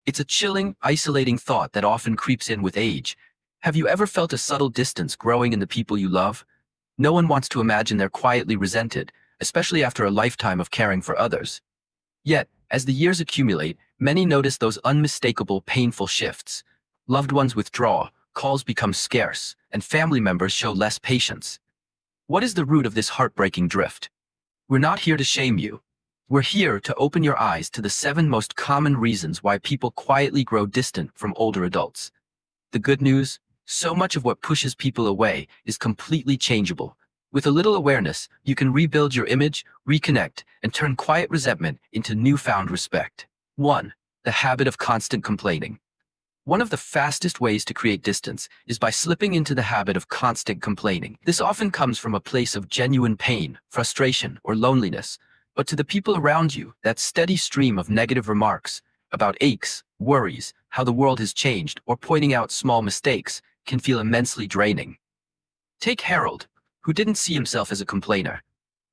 It's a chilling, isolating thought that often creeps in with age. Have you ever felt a subtle distance growing in the people you love? No one wants to imagine they're quietly resented, especially after a lifetime of caring for others. Yet, as the years accumulate, many notice those unmistakable, painful shifts. Loved ones withdraw, calls become scarce, and family members show less patience. What is the root of this heartbreaking drift? We're not here to shame you. We're here to open your eyes to the 7 most common reasons why people quietly grow distant from older adults. The good news? So much of what pushes people away is completely changeable. With a little awareness, you can rebuild your image, reconnect, and turn quiet resentment into newfound respect. 1. The habit of constant complaining. One of the fastest ways to create distance is by slipping into the habit of constant complaining. This often comes from a place of genuine pain, frustration, or loneliness. But to the people around you, that steady stream of negative remarks about aches, worries, how the world has changed, or pointing out small mistakes can feel immensely draining. Take Harold, who didn't see himself as a complainer.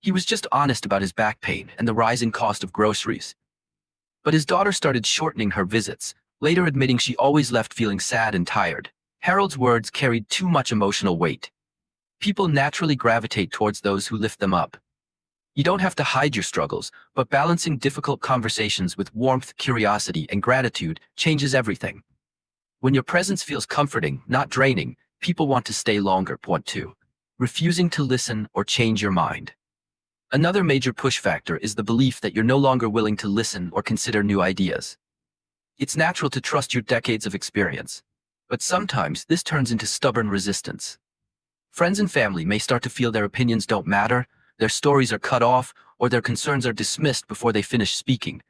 He was just honest about his back pain and the rising cost of groceries. But his daughter started shortening her visits, later admitting she always left feeling sad and tired. Harold's words carried too much emotional weight. People naturally gravitate towards those who lift them up. You don't have to hide your struggles, but balancing difficult conversations with warmth, curiosity, and gratitude changes everything. When your presence feels comforting, not draining, people want to stay longer. Point 2. Refusing to listen or change your mind. Another major push factor is the belief that you're no longer willing to listen or consider new ideas. It's natural to trust your decades of experience, but sometimes this turns into stubborn resistance. Friends and family may start to feel their opinions don't matter, their stories are cut off, or their concerns are dismissed before they finish speaking.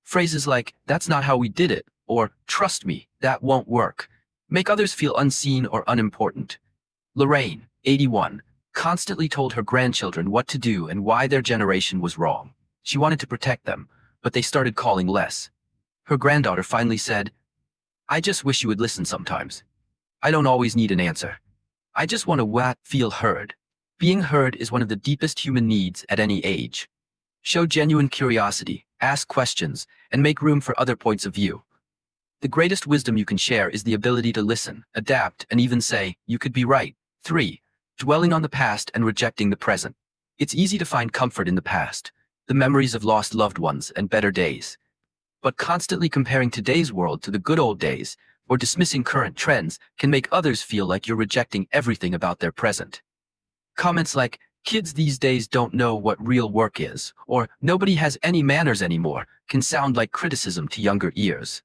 Phrases like, "That's not how we did it," or "Trust me, that won't work," make others feel unseen or unimportant. Lorraine, 81, constantly told her grandchildren what to do and why their generation was wrong. She wanted to protect them, but they started calling less. Her granddaughter finally said, "I just wish you would listen sometimes. I don't always need an answer. I just want to feel heard." Being heard is one of the deepest human needs at any age. Show genuine curiosity, ask questions, and make room for other points of view. The greatest wisdom you can share is the ability to listen, adapt, and even say, "You could be right." 3. Dwelling on the past and rejecting the present. It's easy to find comfort in the past, the memories of lost loved ones and better days. But constantly comparing today's world to the good old days or dismissing current trends can make others feel like you're rejecting everything about their present. Comments like, "Kids these days don't know what real work is," or "Nobody has any manners anymore," can sound like criticism to younger ears.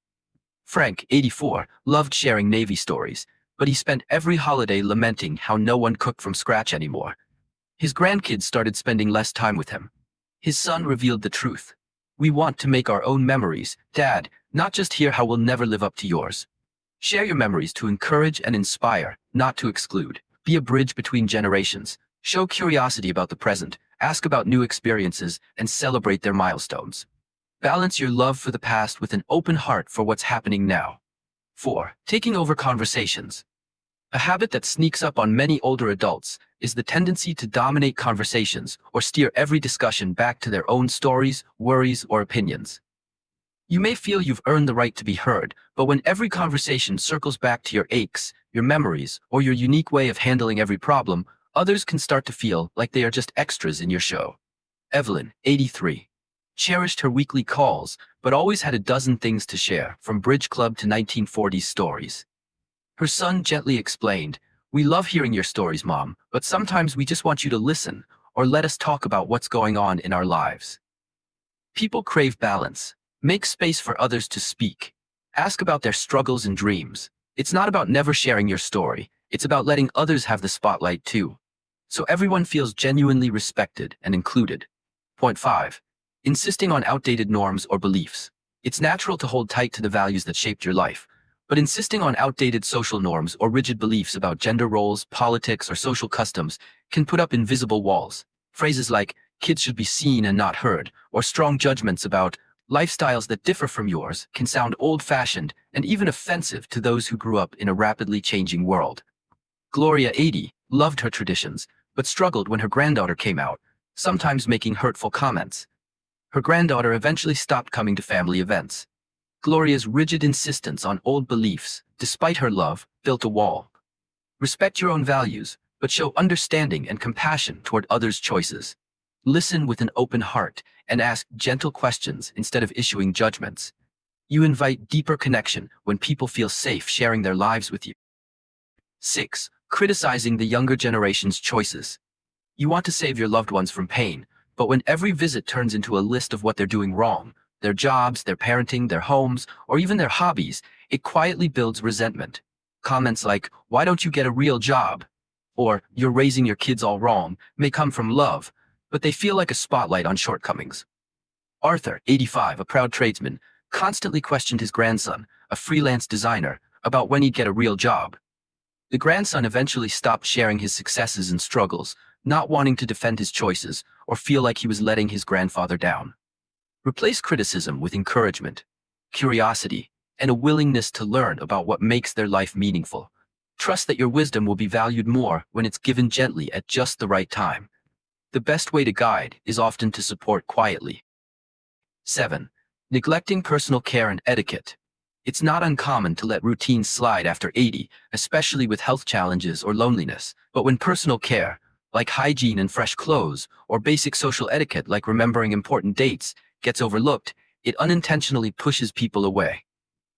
Frank, 84, loved sharing Navy stories, but he spent every holiday lamenting how no one cooked from scratch anymore. His grandkids started spending less time with him. His son revealed the truth. "We want to make our own memories, Dad, not just hear how we'll never live up to yours." Share your memories to encourage and inspire, not to exclude. Be a bridge between generations. Show curiosity about the present, ask about new experiences, and celebrate their milestones. Balance your love for the past with an open heart for what's happening now. 4. Taking over conversations. A habit that sneaks up on many older adults is the tendency to dominate conversations or steer every discussion back to their own stories, worries, or opinions. You may feel you've earned the right to be heard, but when every conversation circles back to your aches, your memories, or your unique way of handling every problem, others can start to feel like they are just extras in your show. Evelyn, 83, cherished her weekly calls, but always had a dozen things to share, from bridge club to 1940s stories. Her son gently explained, "We love hearing your stories, Mom, but sometimes we just want you to listen, or let us talk about what's going on in our lives." People crave balance. Make space for others to speak. Ask about their struggles and dreams. It's not about never sharing your story. It's about letting others have the spotlight too, so everyone feels genuinely respected and included. Point 5. Insisting on outdated norms or beliefs. It's natural to hold tight to the values that shaped your life, but insisting on outdated social norms or rigid beliefs about gender roles, politics, or social customs can put up invisible walls. Phrases like, "Kids should be seen and not heard," or strong judgments about lifestyles that differ from yours can sound old-fashioned and even offensive to those who grew up in a rapidly changing world. Gloria, 80, loved her traditions, but struggled when her granddaughter came out, sometimes making hurtful comments. Her granddaughter eventually stopped coming to family events. Gloria's rigid insistence on old beliefs, despite her love, built a wall. Respect your own values, but show understanding and compassion toward others' choices. Listen with an open heart and ask gentle questions instead of issuing judgments. You invite deeper connection when people feel safe sharing their lives with you. 6. Criticizing the younger generation's choices. You want to save your loved ones from pain, but when every visit turns into a list of what they're doing wrong, their jobs, their parenting, their homes, or even their hobbies, it quietly builds resentment. Comments like, "Why don't you get a real job?" or "You're raising your kids all wrong," may come from love, but they feel like a spotlight on shortcomings. Arthur, 85, a proud tradesman, constantly questioned his grandson, a freelance designer, about when he'd get a real job. The grandson eventually stopped sharing his successes and struggles, not wanting to defend his choices or feel like he was letting his grandfather down. Replace criticism with encouragement, curiosity, and a willingness to learn about what makes their life meaningful. Trust that your wisdom will be valued more when it's given gently at just the right time. The best way to guide is often to support quietly. 7. Neglecting personal care and etiquette. It's not uncommon to let routines slide after 80, especially with health challenges or loneliness. But when personal care, like hygiene and fresh clothes, or basic social etiquette like remembering important dates, gets overlooked, it unintentionally pushes people away.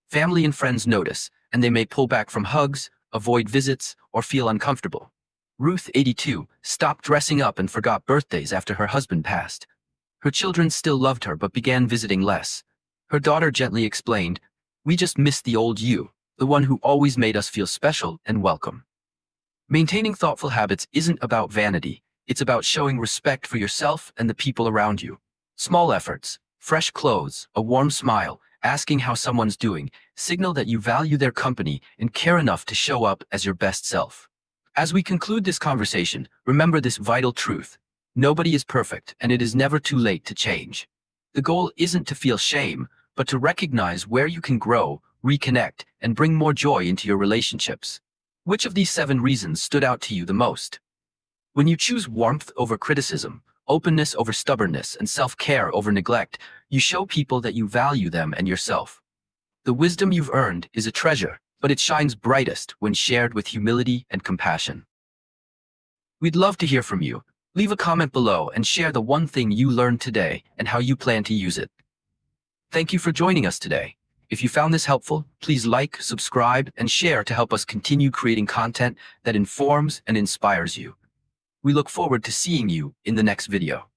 Family and friends notice, and they may pull back from hugs, avoid visits, or feel uncomfortable. Ruth, 82, stopped dressing up and forgot birthdays after her husband passed. Her children still loved her but began visiting less. Her daughter gently explained, "We just missed the old you, the one who always made us feel special and welcome." Maintaining thoughtful habits isn't about vanity, it's about showing respect for yourself and the people around you. Small efforts, fresh clothes, a warm smile, asking how someone's doing, signal that you value their company and care enough to show up as your best self. As we conclude this conversation, remember this vital truth. Nobody is perfect, and it is never too late to change. The goal isn't to feel shame, but to recognize where you can grow, reconnect, and bring more joy into your relationships. Which of these 7 reasons stood out to you the most? When you choose warmth over criticism, openness over stubbornness, and self-care over neglect, you show people that you value them and yourself. The wisdom you've earned is a treasure, but it shines brightest when shared with humility and compassion. We'd love to hear from you. Leave a comment below and share the one thing you learned today and how you plan to use it. Thank you for joining us today. If you found this helpful, please like, subscribe, and share to help us continue creating content that informs and inspires you. We look forward to seeing you in the next video.